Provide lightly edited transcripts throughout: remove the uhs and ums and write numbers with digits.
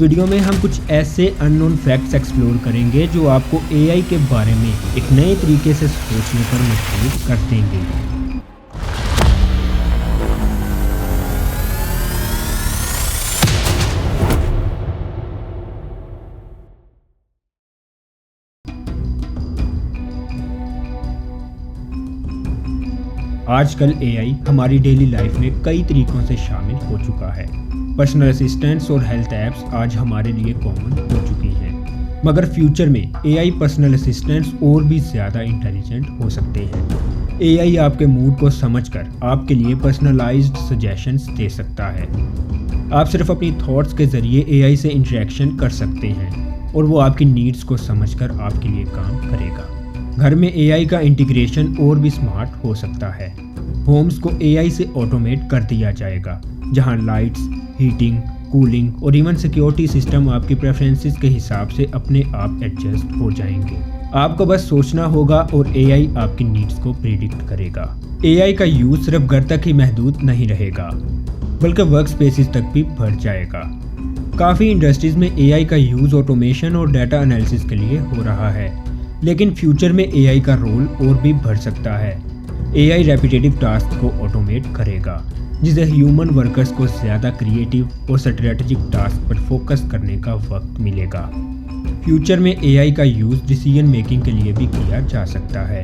اس video میں ہم کچھ ایسے ان نون فیکٹس ایکسپلور کریں گے جو آپ کو اے آئی کے بارے میں ایک نئے طریقے سے سوچنے پر مجبور کر دیں گے۔ آج کل اے آئی ہماری ڈیلی لائف میں کئی طریقوں سے شامل ہو چکا ہے۔ پرسنل اسسٹنٹس اور ہیلتھ ایپس آج ہمارے لیے کامن ہو چکی ہیں، مگر فیوچر میں اے آئی پرسنل اسسٹنٹس اور بھی زیادہ انٹیلیجنٹ ہو سکتے ہیں۔ اے آئی آپ کے موڈ کو سمجھ کر آپ کے لیے پرسنلائزڈ سجیشنز دے سکتا ہے۔ آپ صرف اپنی تھاٹس کے ذریعے اے آئی سے انٹریکشن کر سکتے ہیں اور وہ آپ کی نیڈز کو سمجھ کر آپ کے لیے کام کرے گا۔ گھر میں اے آئی کا انٹیگریشن اور بھی سمارٹ ہو سکتا ہے۔ ہومز کو اے آئی سے آٹومیٹ کر دیا جائے گا، جہاں لائٹس، ہیٹنگ، کولنگ اور ایون سیکیورٹی سسٹم آپ کی پریفرنسز کے حساب سے اپنے آپ ایڈجسٹ ہو جائیں گے۔ آپ کو بس سوچنا ہوگا اور اے آئی آپ کی نیڈز کو پریڈکٹ کرے گا۔ اے آئی کا یوز صرف گھر تک ہی محدود نہیں رہے گا، بلکہ ورک سپیسز تک بھی بڑھ جائے گا۔ کافی انڈسٹریز میں اے آئی کا یوز آٹومیشن اور ڈیٹا انالیسس کے لیے ہو رہا ہے، لیکن فیوچر میں اے آئی کا رول اور بھی بڑھ سکتا ہے۔ اے آئی ریپیٹیٹو ٹاسک کو آٹومیٹ کرے گا، جسے ہیومن ورکرز کو زیادہ کریٹیو اور اسٹریٹجک ٹاسک پر فوکس کرنے کا وقت ملے گا۔ فیوچر میں اے آئی کا یوز ڈیسیژن میکنگ کے لیے بھی کیا جا سکتا ہے۔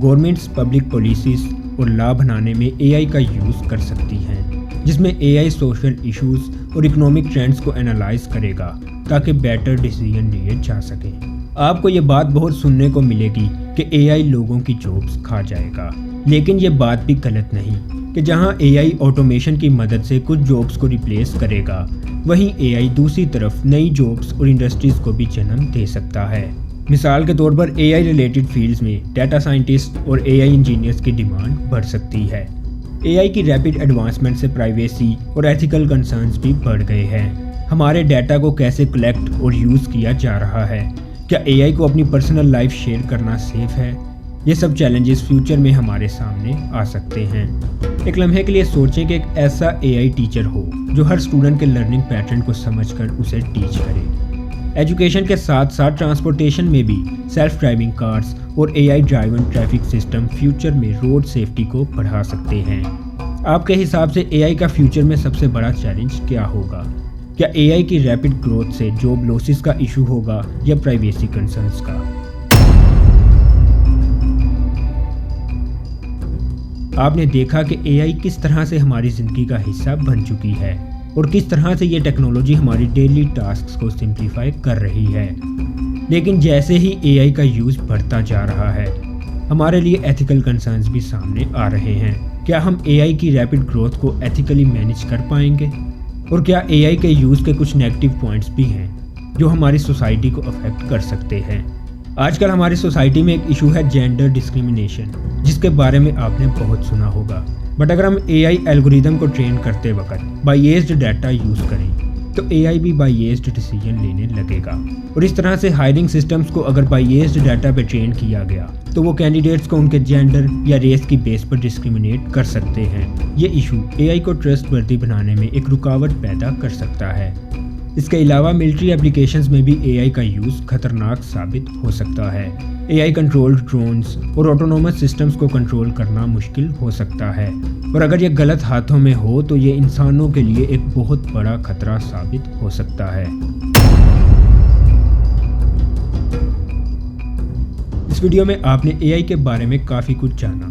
گورنمنٹس پبلک پالیسیز اور لا بنانے میں اے آئی کا یوز کر سکتی ہیں، جس میں اے آئی سوشل ایشوز اور اکنامک ٹرینڈز کو انالائز کرے گا تاکہ بیٹر ڈیسیژن لیے جا سکیں۔ آپ کو یہ بات بہت سننے کو ملے گی کہ اے آئی لوگوں کی جابس کھا جائے گا، لیکن یہ بات بھی غلط نہیں کہ جہاں اے آئی آٹومیشن کی مدد سے کچھ جابس کو ریپلیس کرے گا، وہیں اے آئی دوسری طرف نئی جابس اور انڈسٹریز کو بھی جنم دے سکتا ہے۔ مثال کے طور پر اے آئی ریلیٹڈ فیلڈز میں ڈیٹا سائنٹسٹ اور اے آئی انجینئرز کی ڈیمانڈ بڑھ سکتی ہے۔ اے آئی کی ریپڈ ایڈوانسمنٹ سے پرائیویسی اور ایتھیکل کنسرنز بھی بڑھ گئے ہیں۔ ہمارے ڈیٹا کو کیسے کلیکٹ اور یوز کیا جا رہا ہے؟ کیا اے آئی کو اپنی پرسنل لائف شیئر کرنا سیف ہے؟ یہ سب چیلنجز فیوچر میں ہمارے سامنے آ سکتے ہیں۔ ایک لمحے کے لیے سوچیں کہ ایک ایسا اے آئی ٹیچر ہو جو ہر اسٹوڈنٹ کے لرننگ پیٹرن کو سمجھ کر اسے ٹیچ کرے۔ ایجوکیشن کے ساتھ ساتھ ٹرانسپورٹیشن میں بھی سیلف ڈرائیونگ کارز اور اے آئی ڈرائیون ٹریفک سسٹم فیوچر میں روڈ سیفٹی کو بڑھا سکتے ہیں۔ آپ کے حساب سے اے آئی کا فیوچر میں سب سے بڑا چیلنج کیا ہوگا؟ کیا اے آئی کی ریپڈ گروتھ سے جاب لاسز کا ایشو ہوگا یا پرائیویسی کنسرنز کا؟ آپ نے دیکھا کہ اے آئی کس طرح سے ہماری زندگی کا حصہ بن چکی ہے اور کس طرح سے یہ ٹیکنالوجی ہماری ڈیلی ٹاسکس کو سمپلیفائی کر رہی ہے، لیکن جیسے ہی اے آئی کا یوز بڑھتا جا رہا ہے، ہمارے لیے ایتھیکل کنسرنز بھی سامنے آ رہے ہیں۔ کیا ہم اے آئی کی ریپڈ گروتھ کو ایتھیکلی مینیج کر پائیں گے؟ اور کیا اے آئی کے یوز کے کچھ نیگیٹو پوائنٹس بھی ہیں جو ہماری سوسائٹی کو افیکٹ کر سکتے ہیں؟ آج کل ہماری سوسائٹی میں ایک ایشو ہے جینڈر ڈسکریمنیشن، جس کے بارے میں آپ نے بہت سنا ہوگا۔ بٹ اگر ہم اے آئی الگوریدم کو ٹرین کرتے وقت بائیسڈ ڈیٹا یوز کریں تو اے آئی بھی بائیسڈ ڈیسیژن لینے لگے گا، اور اس طرح سے ہائرنگ سسٹمز کو اگر بائیسڈ ڈیٹا پہ ٹرین کیا گیا تو وہ کینڈیڈیٹس کو ان کے جینڈر یا ریس کی بیس پر ڈسکریمنیٹ کر سکتے ہیں۔ یہ ایشو اے آئی کو ٹرسٹ ورتھی بنانے میں ایک رکاوٹ پیدا کر سکتا ہے۔ اس کے علاوہ ملٹری اپلیکیشنز میں بھی اے آئی کا یوز خطرناک ثابت ہو سکتا ہے۔ اے آئی کنٹرولڈ ڈرونز اور آٹونومس سسٹمز کو کنٹرول کرنا مشکل ہو سکتا ہے، اور اگر یہ غلط ہاتھوں میں ہو تو یہ انسانوں کے لیے ایک بہت بڑا خطرہ ثابت ہو سکتا ہے۔ اس ویڈیو میں آپ نے اے آئی کے بارے میں کافی کچھ جانا،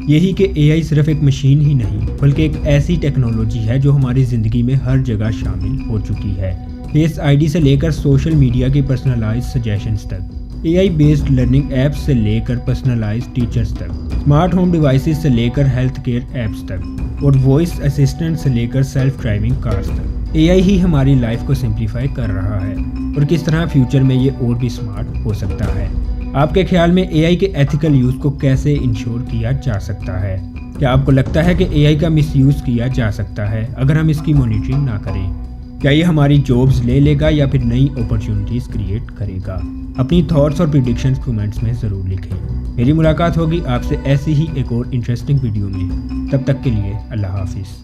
یہی کہ اے آئی صرف ایک مشین ہی نہیں بلکہ ایک ایسی ٹیکنالوجی ہے جو ہماری زندگی میں ہر جگہ شامل ہو چکی ہے۔ فیس آئی ڈی سے لے کر سوشل میڈیا کی پرسنلائز سجیشنز تک، اے آئی بیسڈ لرننگ ایپس سے لے کر پرسنلائز ٹیچرز تک، اسمارٹ ہوم ڈیوائسز سے لے کر ہیلتھ کیئر ایپس تک، اور وائس اسسٹنٹ سے لے کر سیلف ڈرائیونگ کارز تک، اے آئی ہی ہماری لائف کو سمپلیفائی کر رہا ہے، اور کس طرح فیوچر میں یہ اور بھی اسمارٹ ہو سکتا ہے۔ آپ کے خیال میں اے آئی کے ایتھیکل یوز کو کیسے انشور کیا جا سکتا ہے؟ کیا آپ کو لگتا ہے کہ اے آئی کا مس یوز کیا جا سکتا ہے اگر ہم اس کی مانیٹرنگ نہ کریں؟ کیا یہ ہماری جابس لے لے گا یا پھر نئی اپرچونٹیز کریٹ کرے گا؟ اپنی تھاٹس اور پریڈکشنز کمنٹس میں ضرور لکھیں۔ میری ملاقات ہوگی آپ سے ایسی ہی ایک اور انٹرسٹنگ ویڈیو میں، تب تک کے لیے اللہ حافظ۔